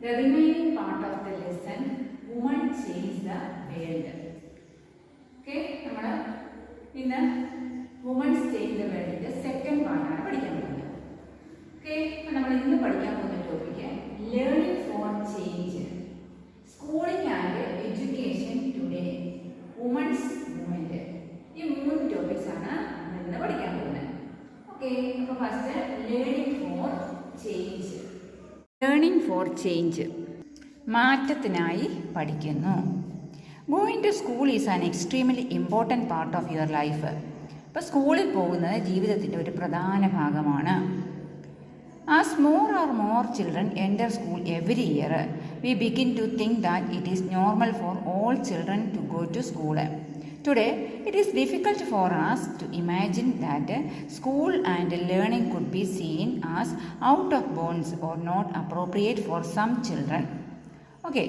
The remaining part of the lesson, women change the world. Okay, നമ്മൾ ഇന്ന് women's change the world second പാർട്ടാണ് പഠിക്കാൻ പോകുന്നത്. Okay, നമ്മൾ ഇന്ന് പഠിക്കാൻ പോകുന്ന topic learning for change, schooling and education today, women's movement. ഈ മൂന്ന് ടോപ്പിക്സ് ആണ് നമ്മൾ ഇന്ന് പഠിക്കാൻ പോകുന്നത്. ഓക്കെ, അപ്പോൾ first learning for change. Learning for change, മാറ്റത്തിനായി പഠിക്കുന്നു. Going to school is an extremely important part of your life. ഇപ്പോൾ സ്കൂളിൽ പോകുന്നത് ജീവിതത്തിൻ്റെ ഒരു പ്രധാന ഭാഗമാണ്. As more children enter school every year, we begin to think that it is normal for all children to go to school. Today, it is difficult for us to imagine that school and learning could be seen as out of bounds or not appropriate for some children. Okay,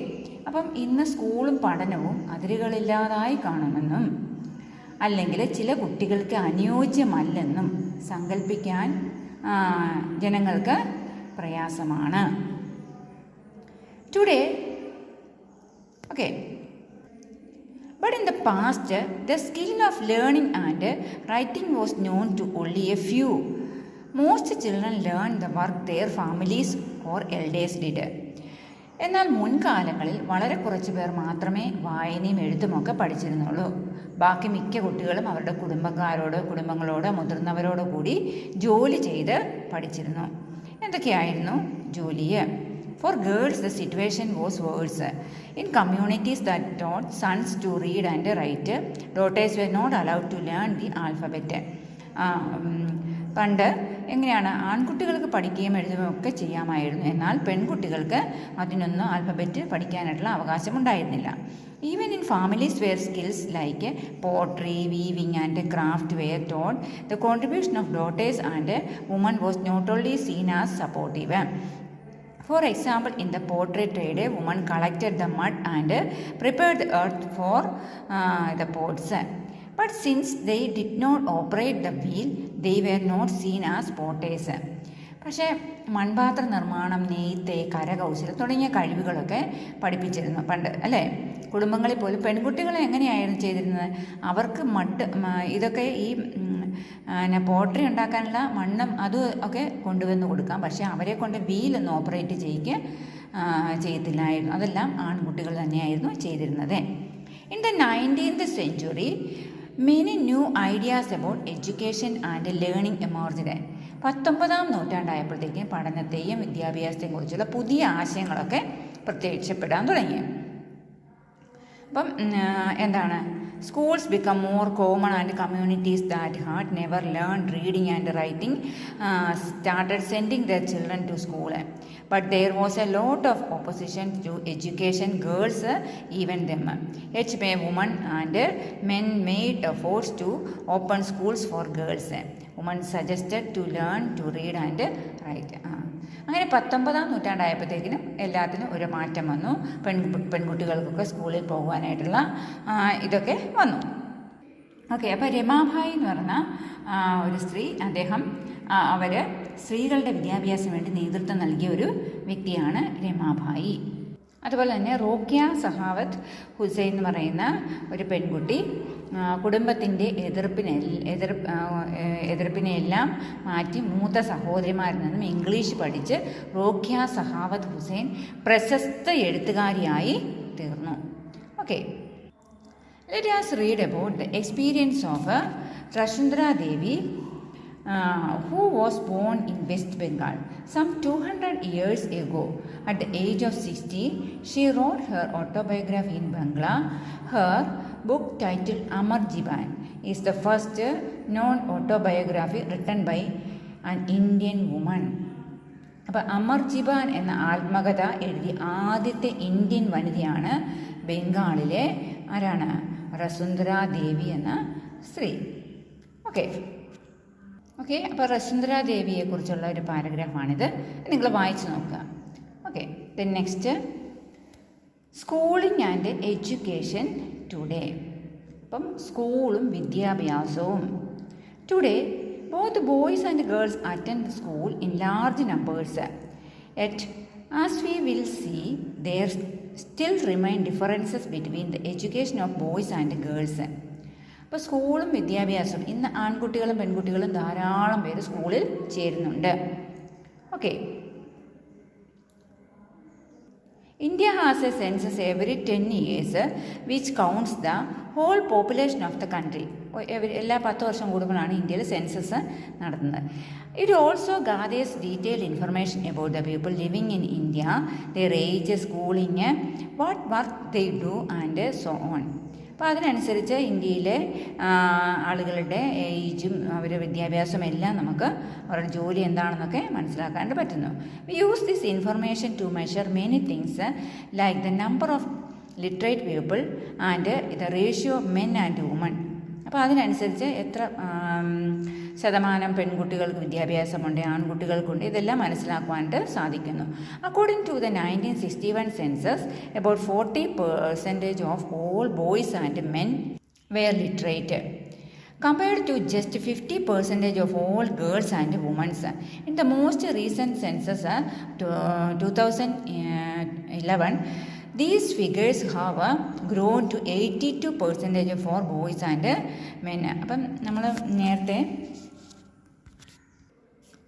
അപ്പം ഇന്ന് സ്കൂളും പഠനവും അതിരുകളില്ലാതായി കാണുമെന്നും അല്ലെങ്കിൽ ചില കുട്ടികൾക്ക് അനുയോജ്യമല്ലെന്നും സങ്കല്പിക്കാൻ ജനങ്ങൾക്ക് പ്രയാസമാണ്. Today, okay, but in the past, the skill of learning and writing was known to only a few. Most children learned the work their families or elders did. എന്നാൽ മുൻകാലങ്ങളിൽ വളരെ കുറച്ച് പേർ മാത്രമേ വായനയും എഴുത്തുമൊക്കെ പഠിച്ചിരുന്നുള്ളൂ. ബാക്കി മിക്ക കുട്ടികളും അവരുടെ കുടുംബങ്ങളോട് മുതിർന്നവരോട് കൂടി ജോലി ചെയ്ത് പഠിച്ചിരുന്നു. എന്തൊക്കെയായിരുന്നു ജോലി? For girls, the situation was worse. In communities that taught sons to read and write, daughters were not allowed to learn the alphabet. പണ്ട് എങ്ങനെയാണ്, ആൺകുട്ടികൾക്ക് പഠിക്കുകയും എഴുതുകയും ഒക്കെ ചെയ്യാമായിരുന്നു, എന്നാൽ പെൺകുട്ടികൾക്ക് അതിനൊന്നും alphabet പഠിക്കാനായിട്ടുള്ള അവകാശമുണ്ടായിരുന്നില്ല. Even in families where skills like pottery, weaving and craft were taught, the contribution of daughters and women was not only seen as supportive. For example, in the pottery trade, women collected the mud and prepared the earth for the pots. But since they did not operate the wheel, they were not seen as potters. പക്ഷേ മൺപാത്ര നിർമ്മാണം, നെയ്ത്ത്, കരകൗശലം തുടങ്ങിയ കഴിവുകളൊക്കെ പഠിപ്പിച്ചിരുന്നു പണ്ട്, അല്ലേ? കുടുംബങ്ങളിൽ പോലും പെൺകുട്ടികളെ എങ്ങനെയായിരുന്നു ചെയ്തിരുന്നത്? അവർക്ക് ഇതൊക്കെ ഈ പോട്ടറി ഉണ്ടാക്കാനുള്ള മണ്ണും അതും ഒക്കെ കൊണ്ടുവന്ന് കൊടുക്കാം, പക്ഷേ അവരെ കൊണ്ട് വീലൊന്നും ഓപ്പറേറ്റ് ചെയ്യത്തില്ലായിരുന്നു. അതെല്ലാം ആൺകുട്ടികൾ തന്നെയായിരുന്നു ചെയ്തിരുന്നത്. In the 19th century, many new ideas about education and learning emerged. 19ാം നൂറ്റാണ്ടായപ്പോഴത്തേക്കും പഠനത്തെയും വിദ്യാഭ്യാസത്തെയും കുറിച്ചുള്ള പുതിയ ആശയങ്ങളൊക്കെ പ്രത്യക്ഷപ്പെടാൻ തുടങ്ങി. അപ്പം എന്താണ്, schools become more common and communities that had never learned reading and writing started sending their children to school. But there was a lot of opposition to education, girls even them. Each women and men made efforts to open schools for girls. Women suggested to learn to read and write. അങ്ങനെ 19ാം നൂറ്റാണ്ടായപ്പോഴത്തേക്കിനും എല്ലാത്തിനും ഒരു മാറ്റം വന്നു. പെൺകുട്ടികൾക്കൊക്കെ സ്കൂളിൽ പോകുവാനായിട്ടുള്ള ഇതൊക്കെ വന്നു. Okay, അപ്പോൾ രമാഭായി എന്ന് പറഞ്ഞ ഒരു സ്ത്രീ, അവർ സ്ത്രീകളുടെ വിദ്യാഭ്യാസത്തിന് വേണ്ടി നേതൃത്വം നൽകിയ ഒരു വ്യക്തിയാണ് രമാഭായി. അതുപോലെ തന്നെ റോക്കിയ സഹാവത്ത് ഹുസൈൻ എന്ന് പറയുന്ന ഒരു പെൺകുട്ടി കുടുംബത്തിൻ്റെ എതിർപ്പിനെയെല്ലാം മാറ്റി മൂത്ത സഹോദരിമാരിൽ നിന്നും ഇംഗ്ലീഷ് പഠിച്ച് റോക്കിയ സഹാവത്ത് ഹുസൈൻ പ്രശസ്ത എഴുത്തുകാരിയായി തീർന്നു. Okay, let us read about the experience of Rashundra Devi, who was born in West Bengal some 200 years ago. At the age of 60, she wrote her autobiography in Bangla. Her book titled Amar Jeevan is the first non-autobiography written by an Indian woman. അപ്പോൾ അമർ ജീബാൻ എന്ന ആത്മകഥ എഴുതിയ ആദ്യത്തെ Indian വനിതയാണ് ബംഗാളിലെ ആരാണ്? വസുന്ധര ദേവി എന്ന സ്ത്രീ. ഓക്കെ, അപ്പോൾ വസുന്ധര ദേവിയെക്കുറിച്ചുള്ള ഒരു പാരഗ്രാഫാണിത്, നിങ്ങൾ വായിച്ചു നോക്കുക. Okay, then next, schooling and education today. അപ്പം സ്കൂളും വിദ്യാഭ്യാസവും. Today both boys and girls attend school in large numbers. Yet As we will see, there still remain differences between the education of boys and girls. അപ്പോൾ സ്കൂളും വിദ്യാഭ്യാസവും ഇന്ന് ആൺകുട്ടികളും പെൺകുട്ടികളും ധാരാളം പേര് സ്കൂളിൽ ചേരുന്നുണ്ട്. Okay. India has a census every 10 years which counts the whole population of the country. എല്ലാ 10 വർഷം കൂടുമ്പോഴാണ് ഇന്ത്യയിൽ സെൻസസ് നടത്തുന്നത്. It also gathers detailed information about the people living in India, their age, schooling, what work they do and so on. അപ്പോൾ അതിനനുസരിച്ച് ഇന്ത്യയിലെ ആളുകളുടെ ഏജും അവരുടെ വിദ്യാഭ്യാസവും എല്ലാം നമുക്ക് അവരുടെ ജോലി എന്താണെന്നൊക്കെ മനസ്സിലാക്കാനായിട്ട് പറ്റുന്നു. We use this information to measure many things like the number of literate people and the ratio of men and women. അപ്പോൾ അതിനനുസരിച്ച് എത്ര ശതമാനം പെൺകുട്ടികൾക്ക് വിദ്യാഭ്യാസമുണ്ട്, ആൺകുട്ടികൾക്കുണ്ട്, ഇതെല്ലാം മനസ്സിലാക്കുവാനായിട്ട് സാധിക്കുന്നു. According to the 1961 census about 40% of all boys and men were literate compared to just 50% of all girls and women. In the most recent census, 2011, these figures have grown to 82% for boys and men. അപ്പം നമ്മൾ നേരത്തെ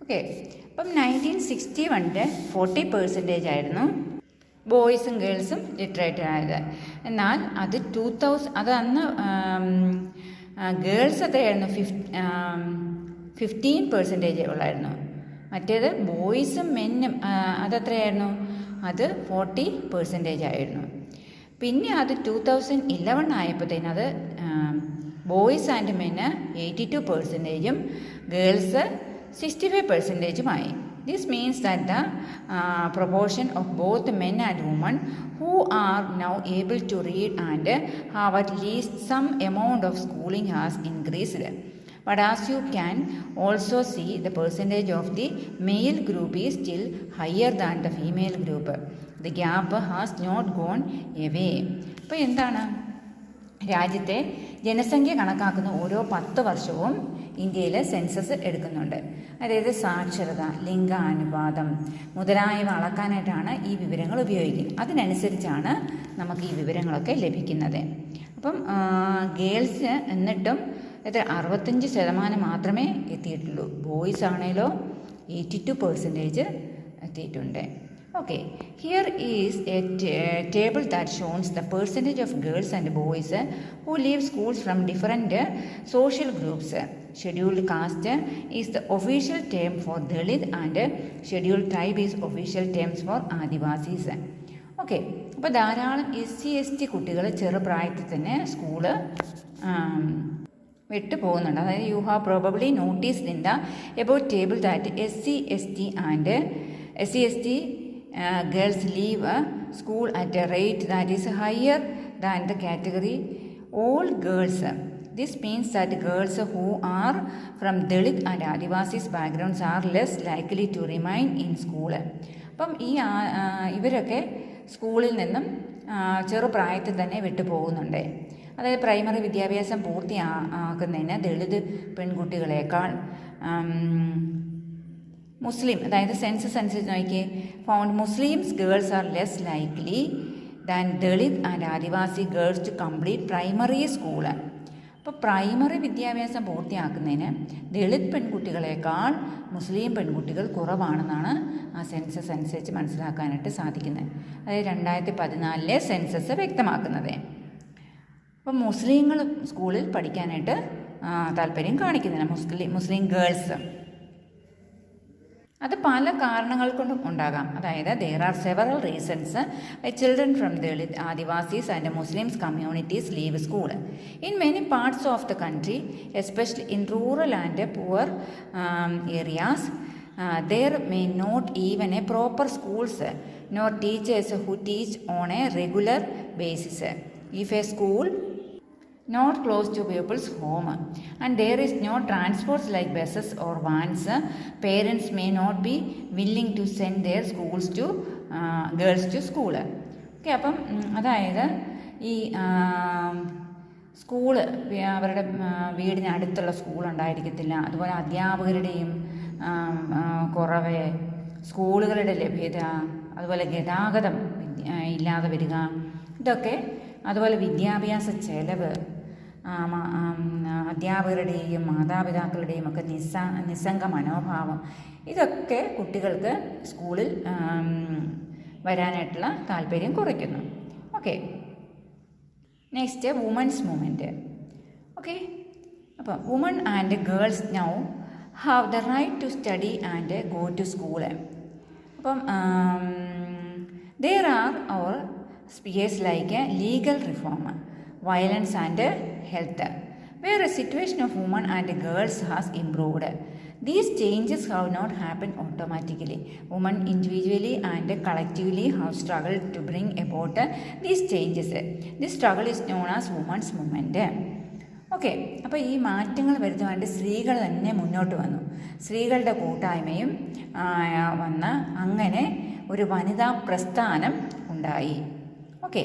okay, അപ്പം 1961 40% ആയിരുന്നു ബോയ്സും ഗേൾസും literate ആയത്. എന്നാൽ അത് 2000 അത് അന്ന് ഗേൾസ് എത്രയായിരുന്നു 15% ഉള്ളായിരുന്നു. മറ്റേത് ബോയ്സും മെന്നും അതെത്രയായിരുന്നു, അത് 40% ആയിരുന്നു. പിന്നെ അത് 2011 ആയപ്പോഴത്തേനും അത് ബോയ്സ് ആൻഡ് മെന്ന് 82%, girls 65%. This means that the proportion of both men and women who are now able to read and have at least some amount of schooling has increased. But as you can also see, the percentage of the male group is still higher than the female group. The gap has not gone away. അപ്പോൾ എന്താണ്, രാജ്യത്തെ ജനസംഖ്യ കണക്കാക്കുന്ന ഓരോ 10 വർഷവും ഇന്ത്യയിൽ census എടുക്കുന്നുണ്ട്. അതായത് സാക്ഷരത, ലിംഗാനുപാതം മുതലായവ അളക്കാനായിട്ടാണ് ഈ വിവരങ്ങൾ ഉപയോഗിക്കുന്നത്. അതിനനുസരിച്ചാണ് നമുക്ക് ഈ വിവരങ്ങളൊക്കെ ലഭിക്കുന്നത്. അപ്പം ഗേൾസ് എന്നിട്ടും 65% മാത്രമേ എത്തിയിട്ടുള്ളൂ. ബോയ്സ് ആണേലോ 82% എത്തിയിട്ടുണ്ട്. Okay, here is a table that shows the percentage of girls and boys who leave schools from different social groups. Scheduled caste is the official term for Dalit and scheduled tribe is official terms for Adivasis. Okay, അപ്പോൾ ധാരാളം SC/ST കുട്ടികൾ ചെറുപ്രായത്തിൽ തന്നെ school വിട്ടു പോകുന്നുണ്ട്. അതായത് you have probably noticed in the about table that SC/ST and SC/ST girls leave school at a rate that is higher than the category all girls. This means that girls who are from Dalit and Adivasis backgrounds are less likely to remain in school. അപ്പം ഇവരൊക്കെ സ്കൂളിൽ നിന്നും ചെറുപ്രായത്തിൽ തന്നെ വിട്ടു പോകുന്നുണ്ട്. അതായത് primary വിദ്യാഭ്യാസം പൂർത്തിയാക്കുന്നതിന് ദളിത് പെൺകുട്ടികളെക്കാൾ മുസ്ലിം, അതായത് സെൻസസ് അനുസരിച്ച് നോക്കിയേ, found Muslims girls are less likely than Dalit and Adivasi girls to complete primary school. അപ്പോൾ പ്രൈമറി വിദ്യാഭ്യാസം പൂർത്തിയാക്കുന്നതിന് ദളിത് പെൺകുട്ടികളെക്കാൾ മുസ്ലിം പെൺകുട്ടികൾ കുറവാണെന്നാണ് ആ സെൻസസ് അനുസരിച്ച് മനസ്സിലാക്കാനായിട്ട് സാധിക്കുന്നത്. അതായത് 2014 സെൻസസ് വ്യക്തമാക്കുന്നത്. അപ്പം മുസ്ലിങ്ങൾ സ്കൂളിൽ പഠിക്കാനായിട്ട് താല്പര്യം കാണിക്കുന്നില്ല, മുസ്ലിം ഗേൾസ്. അത് പല കാരണങ്ങൾ കൊണ്ടും ഉണ്ടാകാം. അതായത് there are several reasons why children from Dalit, Adivasis and Muslims communities leave school. In many parts of the country, especially in rural and poor areas, there may not even a proper schools nor teachers who teach on a regular basis. If a school not close to people's home and there is no transports like buses or vans, parents may not be willing to send their girls to school. Okay, അപ്പം അതായത് ഈ school അവരുടെ വീടിന് അടുത്തുള്ള school ഉണ്ടായിരിക്കത്തില്ല. അതുപോലെ അധ്യാപകരുടെയും കുറവ്, സ്കൂളുകളുടെ ലഭ്യത, അതുപോലെ ഗതാഗതം ഇല്ലാതെ വരിക, ഇതൊക്കെ, അതുപോലെ വിദ്യാഭ്യാസ ചെലവ്, അധ്യാപകരുടെയും മാതാപിതാക്കളുടെയും ഒക്കെ നിസ്സംഗ മനോഭാവം, ഇതൊക്കെ കുട്ടികൾക്ക് സ്കൂളിൽ വരാനായിട്ടുള്ള താല്പര്യം കുറയ്ക്കുന്നു. Okay, next women's movement. Okay, അപ്പോൾ women and girls now have the right to study and go to school. അപ്പം there are our spheres like legal reform, violence and health, where a situation of women and girls has improved. These changes have not happened automatically. Women individually and collectively have struggled to bring about these changes. This struggle is known as women's movement. Okay, അപ്പോൾ ഈ മാറ്റങ്ങൾ വരുത്തുവാണ്ട് സ്ത്രീകൾ തന്നെ മുന്നോട്ട് വന്നു. സ്ത്രീകളുടെ കൂട്ടായ്മയും വന്ന് അങ്ങനെ ഒരു വനിതാ പ്രസ്ഥാനം ഉണ്ടായി. ഓക്കെ.